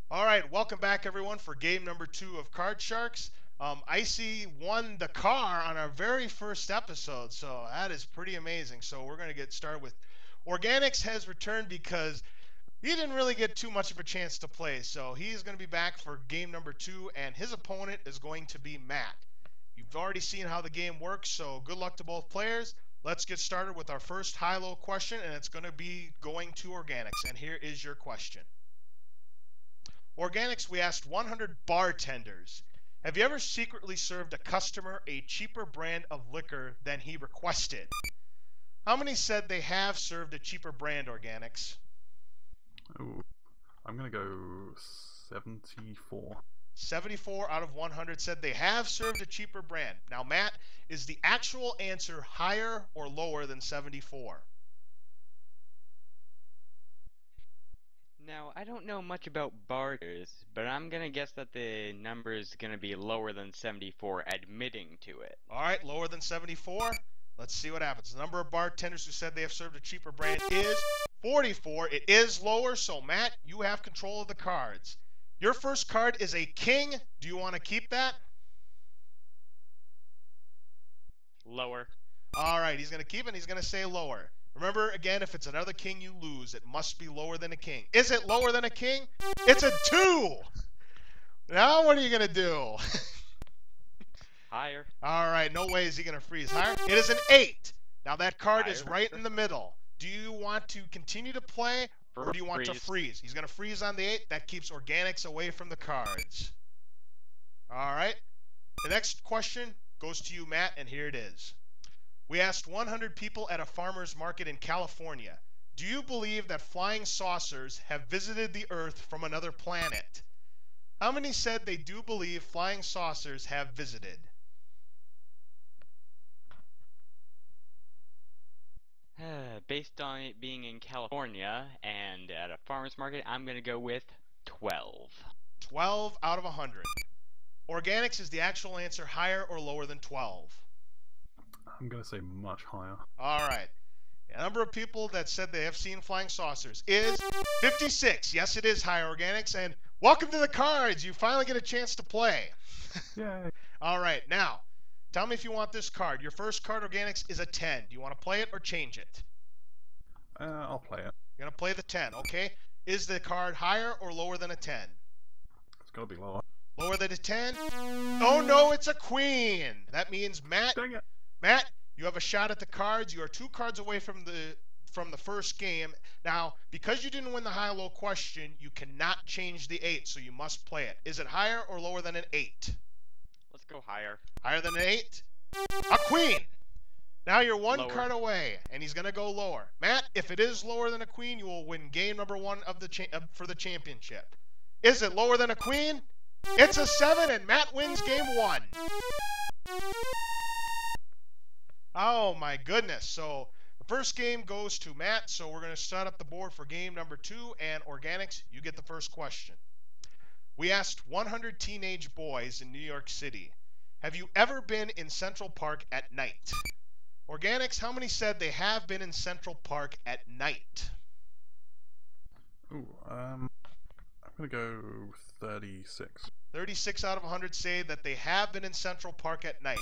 All right, welcome back everyone for game number 2 of Card Sharks. Icy won the car on our very first episode, so that is pretty amazing. So we're going to get started with Organics has returned because he didn't really get too much of a chance to play. So he's going to be back for game number 2, and his opponent is going to be Matt. You've already seen how the game works, so good luck to both players. Let's get started with our first high-low question, and it's going to be going to Organics. And here is your question. Organics, we asked 100 bartenders, have you ever secretly served a customer a cheaper brand of liquor than he requested? How many said they have served a cheaper brand, Organics? Ooh, I'm gonna go 74. 74 out of 100 said they have served a cheaper brand. Now, Matt, is the actual answer higher or lower than 74? Now, I don't know much about bartenders, but I'm gonna guess that the number is gonna be lower than 74, admitting to it. All right, lower than 74. Let's see what happens. The number of bartenders who said they have served a cheaper brand is 44. It is lower, so Matt, you have control of the cards. Your first card is a king. Do you want to keep that? Lower. All right, he's going to keep it. He's going to say lower. Remember, again, if it's another king you lose, it must be lower than a king. Is it lower than a king? It's a 2. Now what are you going to do? Higher. All right, no way is he going to freeze higher. It is an 8. Now that card is Higher. right in the middle. Do you want to continue to play or do you want to freeze? He's going to freeze on the 8. That keeps Organics away from the cards. All right. The next question goes to you, Matt, and here it is. We asked 100 people at a farmer's market in California, do you believe that flying saucers have visited the Earth from another planet? How many said they do believe flying saucers have visited? Based on it being in California and at a farmer's market, I'm gonna go with 12. 12 out of 100. Organics, is the actual answer higher or lower than 12? I'm gonna say much higher. All right. The number of people that said they have seen flying saucers is 56. Yes, it is higher, Organics. And welcome to the cards. You finally get a chance to play. Yay! All right. Now, tell me if you want this card. Your first card, Organics, is a 10. Do you want to play it or change it? I'll play it. You're going to play the 10, okay? Is the card higher or lower than a 10? It's gotta be lower. Lower than a 10? Oh, no, it's a queen. That means Matt. Dang it! Matt, you have a shot at the cards. You are 2 cards away from the first game. Now, because you didn't win the high-low question, you cannot change the 8, so you must play it. Is it higher or lower than an 8? Let's go higher. Higher than an 8? A queen! Now you're 1 Lower. card away, and he's going to go lower. Matt, if it is lower than a queen, you will win game number 1 of for the championship. Is it lower than a queen? It's a 7, and Matt wins game 1. Oh my goodness. So the first game goes to Matt. So we're going to set up the board for game number 2. And Organics, you get the first question. We asked 100 teenage boys in New York City, have you ever been in Central Park at night? Organics, how many said they have been in Central Park at night? Ooh, I'm gonna go 36. 36 out of 100 say that they have been in Central Park at night.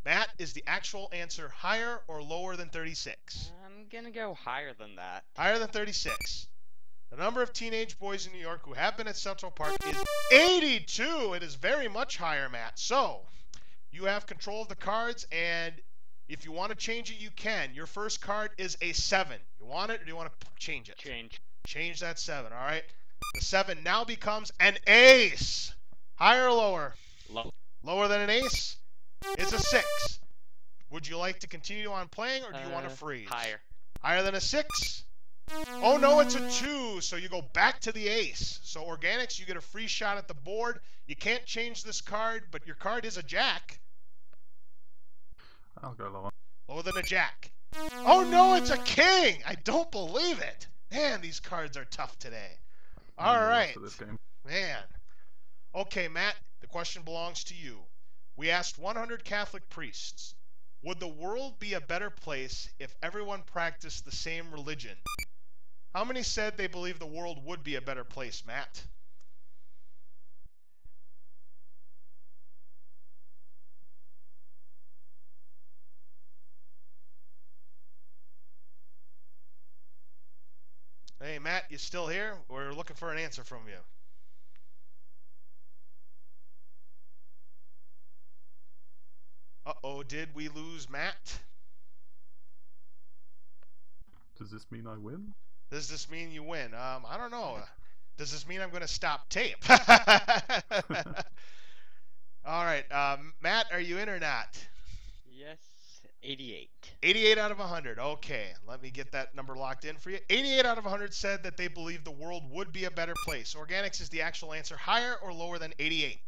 Matt, is the actual answer higher or lower than 36? I'm gonna go higher than that. Higher than 36. The number of teenage boys in New York who have been at Central Park is 82. It is very much higher, Matt. So, you have control of the cards, and if you want to change it, you can. Your first card is a 7. You want it, or do you want to change it? Change. Change that 7, all right? The 7 now becomes an ace. Higher or lower? Low. Lower than an ace? It's a 6. Would you like to continue on playing, or do you want to freeze? Higher. Higher than a 6? Oh no, it's a 2, so you go back to the ace. So Organics, you get a free shot at the board. You can't change this card, but your card is a jack. I'll go lower. Lower than a jack. Oh no, it's a king! I don't believe it. Man, these cards are tough today. All right. This game. Man. Okay, Matt, the question belongs to you. We asked 100 Catholic priests, would the world be a better place if everyone practiced the same religion? How many said they believe the world would be a better place, Matt? 100. 100 said they have been in Central Park at night. Organics, how many said they have been in Central Park at night? I'll go lower. Lower than a jack. Oh no, it's a king! I don't believe it. Man, these cards are tough today. All right. Okay, Matt, the question belongs to you. We asked 100 Catholic priests, would the world be a better place if everyone practiced the same religion? How many said they believe the world would be a better place, Matt? Matt, you still here? We're looking for an answer from you. Uh-oh, did we lose Matt? Does this mean I win? Does this mean you win? I don't know. Does this mean I'm going to stop tape? All right. Matt, are you in or not? Yes, 88. 88 out of 100. Okay, let me get that number locked in for you. 88 out of 100 said that they believe the world would be a better place. Organics is the actual answer. Higher or lower than 88?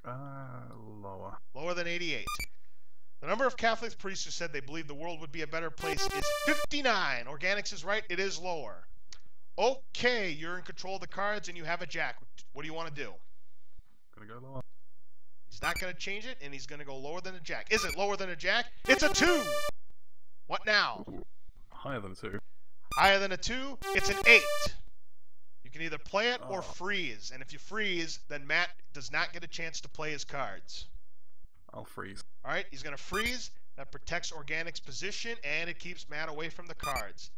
Lower. Lower than 88. The number of Catholic priests who said they believe the world would be a better place is 59. Organics is right. It is lower. Okay, you're in control of the cards and you have a jack. What do you want to do? Gonna go lower. He's not going to change it, and he's going to go lower than a jack. Is it lower than a jack? It's a 2! What now? Ooh, higher than a 2. Higher than a 2? It's an 8. You can either play it or Oh. freeze. And if you freeze, then Matt does not get a chance to play his cards. I'll freeze. All right, he's going to freeze. That protects Organic's position, and it keeps Matt away from the cards.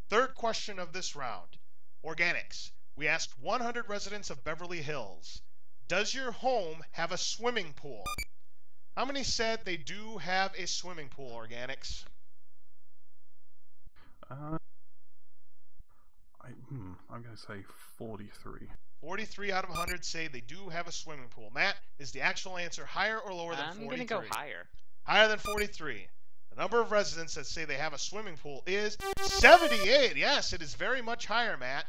Third question of this round. Organics. We asked 100 residents of Beverly Hills, does your home have a swimming pool? How many said they do have a swimming pool, Organics? I'm gonna say 43. 43 out of 100 say they do have a swimming pool. Matt, is the actual answer higher or lower than 43? I'm gonna go higher. Higher than 43. The number of residents that say they have a swimming pool is 78. Yes, it is very much higher, Matt.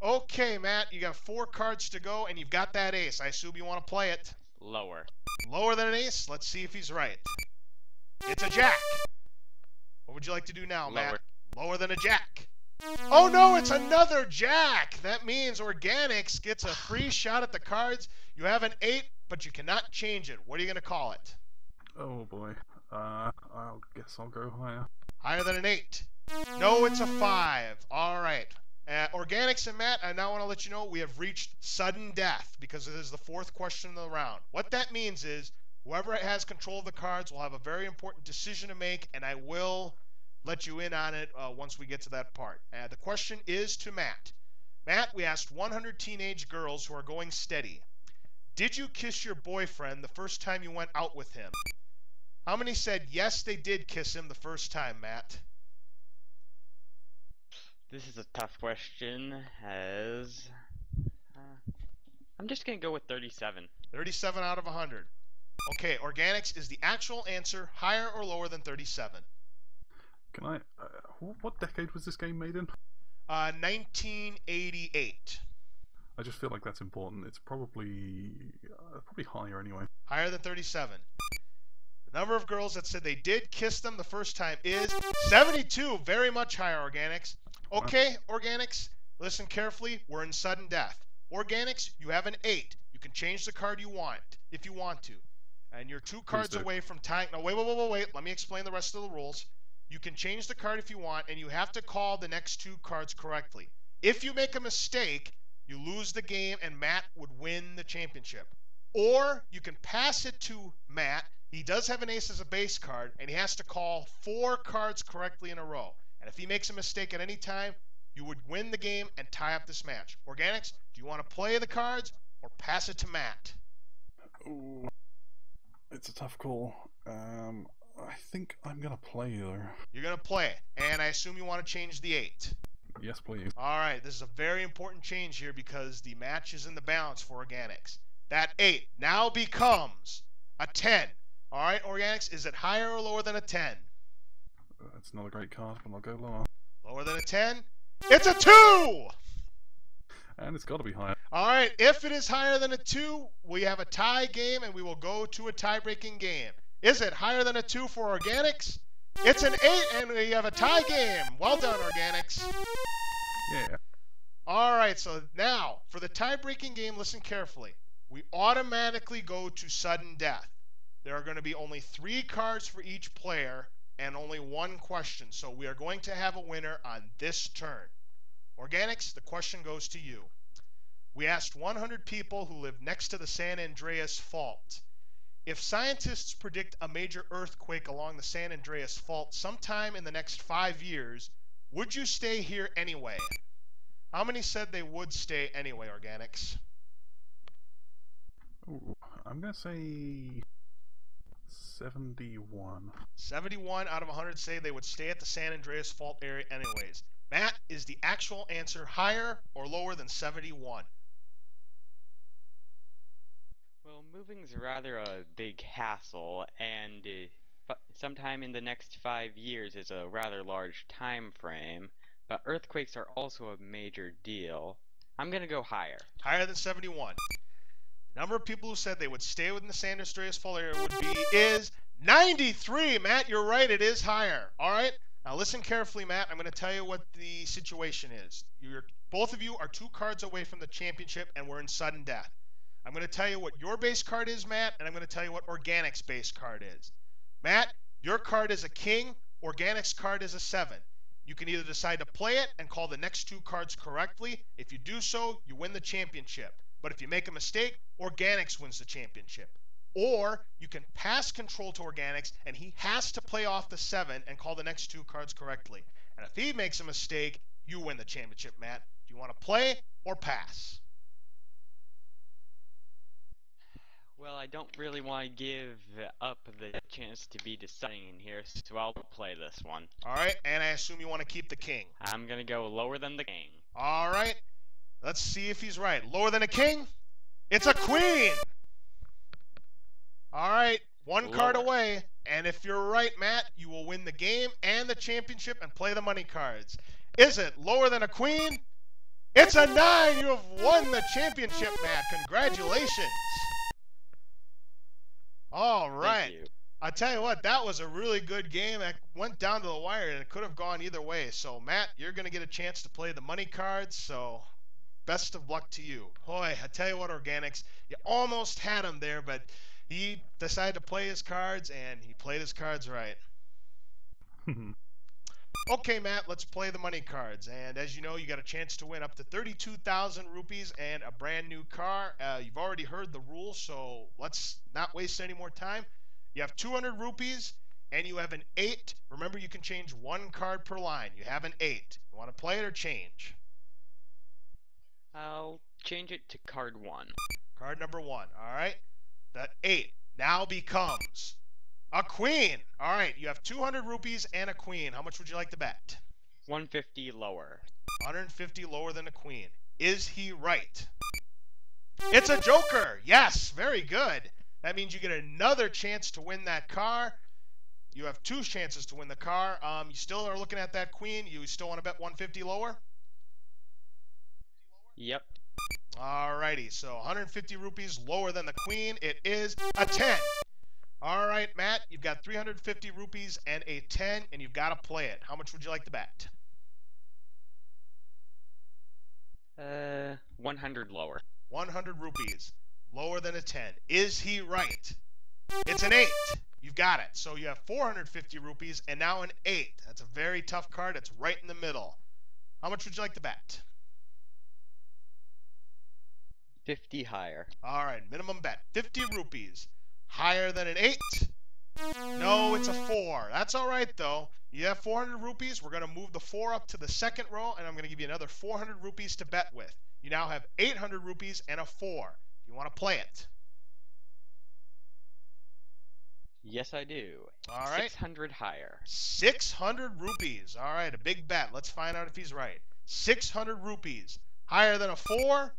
Okay, Matt, you got 4 cards to go, and you've got that ace. I assume you want to play it. Lower. Lower than an ace? Let's see if he's right. It's a jack. What would you like to do now, Matt? Lower. Lower than a jack. Oh no, it's another jack! That means Organics gets a free shot at the cards. You have an 8, but you cannot change it. What are you going to call it? Oh boy. I'll guess I'll go higher. Higher than an 8. No, it's a 5. All right. Organics and Matt, I now want to let you know we have reached sudden death because it is the 4th question of the round. What that means is whoever has control of the cards will have a very important decision to make, and I will let you in on it once we get to that part. The question is to Matt. Matt, we asked 100 teenage girls who are going steady, did you kiss your boyfriend the first time you went out with him? How many said yes, they did kiss him the first time, Matt? This is a tough question, as I'm just gonna go with 37. 37 out of 100. Okay, Organics is the actual answer, higher or lower than 37? Can I? What decade was this game made in? 1988. I just feel like that's important. It's probably higher anyway. Higher than 37. The number of girls that said they did kiss them the first time is 72. Very much higher, Organics. Okay, Organics, listen carefully. We're in sudden death. Organics, you have an 8. You can change the card you want if you want to. And you're 2 cards do. away from tying. No, wait. Let me explain the rest of the rules. You can change the card if you want, and you have to call the next 2 cards correctly. If you make a mistake, you lose the game, and Matt would win the championship. Or you can pass it to Matt. He does have an ace as a base card, and he has to call 4 cards correctly in a row. And if he makes a mistake at any time, you would win the game and tie up this match. Organics, do you want to play the cards or pass it to Matt? Ooh, it's a tough call. I think I'm gonna play though. You're going to play, and I assume you want to change the 8. Yes, please. All right, this is a very important change here because the match is in the balance for Organics. That 8 now becomes a 10. All right, Organics, is it higher or lower than a 10? It's not a great card, but I'll go lower. Lower than a 10? It's a 2! And it's got to be higher. All right, if it is higher than a 2, we have a tie game, and we will go to a tie-breaking game. Is it higher than a 2 for Organics? It's an 8, and we have a tie game. Well done, Organics. Yeah. All right, so now, for the tie-breaking game, listen carefully. We automatically go to sudden death. There are going to be only 3 cards for each player and only 1 question. So we are going to have a winner on this turn. Organics, the question goes to you. We asked 100 people who live next to the San Andreas Fault. If scientists predict a major earthquake along the San Andreas Fault sometime in the next 5 years, Would you stay here anyway? How many said they would stay anyway, Organics? Ooh, I'm gonna say 71. 71 out of 100 say they would stay at the San Andreas Fault area anyways. Matt, is the actual answer higher or lower than 71? Well, moving's rather a big hassle, and sometime in the next 5 years is a rather large time frame, but earthquakes are also a major deal. I'm gonna go higher. Higher than 71. The number of people who said they would stay within the San Andreas Fault area is 93. Matt, you're right. It is higher. All right. Now listen carefully, Matt. I'm going to tell you what the situation is. Both of you are 2 cards away from the championship, and we're in sudden death. I'm going to tell you what your base card is, Matt, and I'm going to tell you what Organic's base card is. Matt, your card is a king. Organic's card is a 7. You can either decide to play it and call the next 2 cards correctly. If you do so, you win the championship. But if you make a mistake, Organics wins the championship. Or you can pass control to Organics, and he has to play off the 7 and call the next 2 cards correctly. And if he makes a mistake, you win the championship, Matt. Do you want to play or pass? Well, I don't really want to give up the chance to be deciding in here, so I'll play this one. All right, and I assume you want to keep the king. I'm gonna go lower than the king. All right, let's see if he's right. Lower than a king? It's a queen! All right, 1 card away. And if you're right, Matt, you will win the game and the championship and play the money cards. Is it lower than a queen? It's a 9! You have won the championship, Matt. Congratulations. All right. Thank you. I tell you what, that was a really good game. That went down to the wire, and it could have gone either way. So, Matt, you're going to get a chance to play the money cards. So, best of luck to you. Boy, I tell you what, Organics, you almost had him there, but he decided to play his cards, and he played his cards right. Okay, Matt, let's play the money cards. And as you know, you got a chance to win up to 32,000 rupees and a brand new car. You've already heard the rules, so let's not waste any more time. You have 200 rupees, and you have an 8. Remember, you can change 1 card per line. You have an 8. You want to play it or change? I'll change it to card 1. Card number 1. All right. The 8 now becomes a queen. All right. You have 200 rupees and a queen. How much would you like to bet? 150 lower. 150 lower than a queen. Is he right? It's a joker. Yes. Very good. That means you get another chance to win that car. You have 2 chances to win the car. You still are looking at that queen. You still want to bet 150 lower? Yep. Alrighty, so 150 rupees lower than the queen. It is a 10. All right, Matt, you've got 350 rupees and a 10, and you've got to play it. How much would you like to bet? 100 lower. 100 rupees lower than a 10. Is he right? It's an 8. You've got it. So you have 450 rupees and now an 8. That's a very tough card. It's right in the middle. How much would you like to bet? 50 higher. All right, minimum bet. 50 rupees. Higher than an 8? No, it's a 4. That's all right, though. You have 400 rupees. We're going to move the 4 up to the second row, and I'm going to give you another 400 rupees to bet with. You now have 800 rupees and a 4. Do you want to play it? Yes, I do. All right. 600 higher. 600 rupees. All right, a big bet. Let's find out if he's right. 600 rupees. Higher than a 4?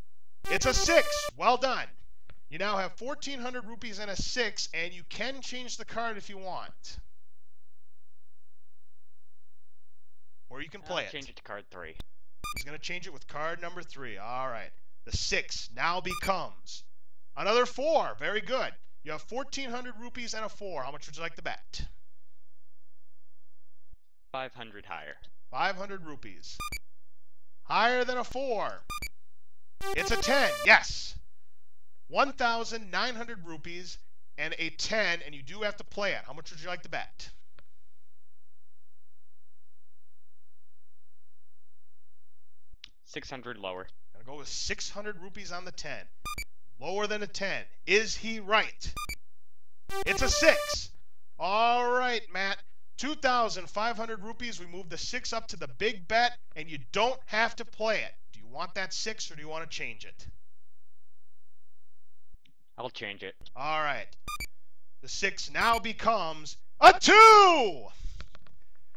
It's a 6. Well done. You now have 1,400 rupees and a 6, and you can change the card if you want. Or you can play I'll it. change it to card 3. He's going to change it with card number 3. All right. The 6 now becomes another 4. Very good. You have 1,400 rupees and a 4. How much would you like to bet? 500 higher. 500 rupees. Higher than a 4. It's a 10. Yes. 1,900 rupees and a 10, and you do have to play it. How much would you like to bet? $600 lower. Gonna go with 600 rupees on the 10. Lower than a 10. Is he right? It's a 6. All right, Matt. 2,500 rupees. We move the 6 up to the big bet, and you don't have to play it. Do you want that 6 or do you want to change it? I'll change it. All right. The 6 now becomes a 2!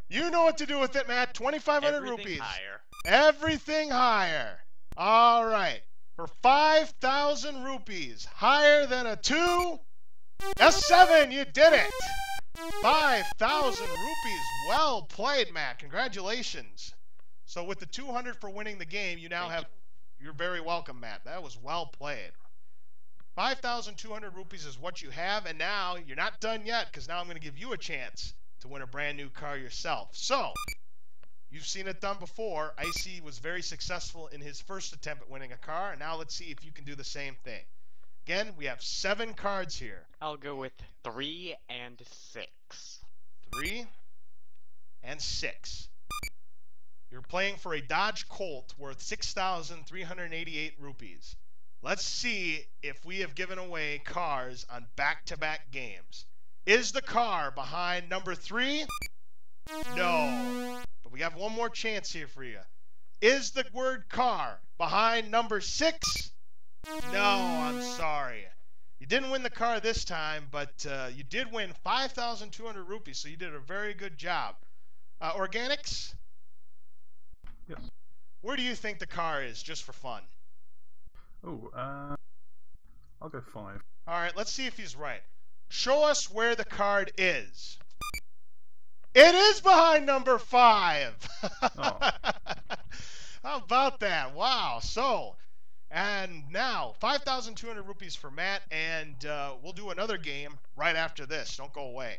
You know what to do with it, Matt. 2,500 rupees. Higher. Everything higher. All right. For 5,000 rupees, higher than a 2, a 7. You did it. 5,000 rupees. Well played, Matt. Congratulations. So with the 200 for winning the game, you now have... You're very welcome, Matt. That was well played. 5,200 rupees is what you have, and now you're not done yet, because now I'm going to give you a chance to win a brand new car yourself. So, you've seen it done before. Icy was very successful in his first attempt at winning a car, and now let's see if you can do the same thing. Again, we have 7 cards here. I'll go with 3 and 6. 3 and 6. You're playing for a Dodge Colt worth 6,388 rupees. Let's see if we have given away cars on back-to-back games. Is the car behind number 3? No. But we have one more chance here for you. Is the word car behind number 6? No, I'm sorry. You didn't win the car this time, but you did win 5,200 rupees, so you did a very good job. Organics? Yes. Where do you think the car is, just for fun? Oh, I'll go 5. All right, let's see if he's right. Show us where the card is. It is behind number 5. Oh. How about that? Wow. So, and now 5,200 rupees for Matt, and we'll do another game right after this. Don't go away.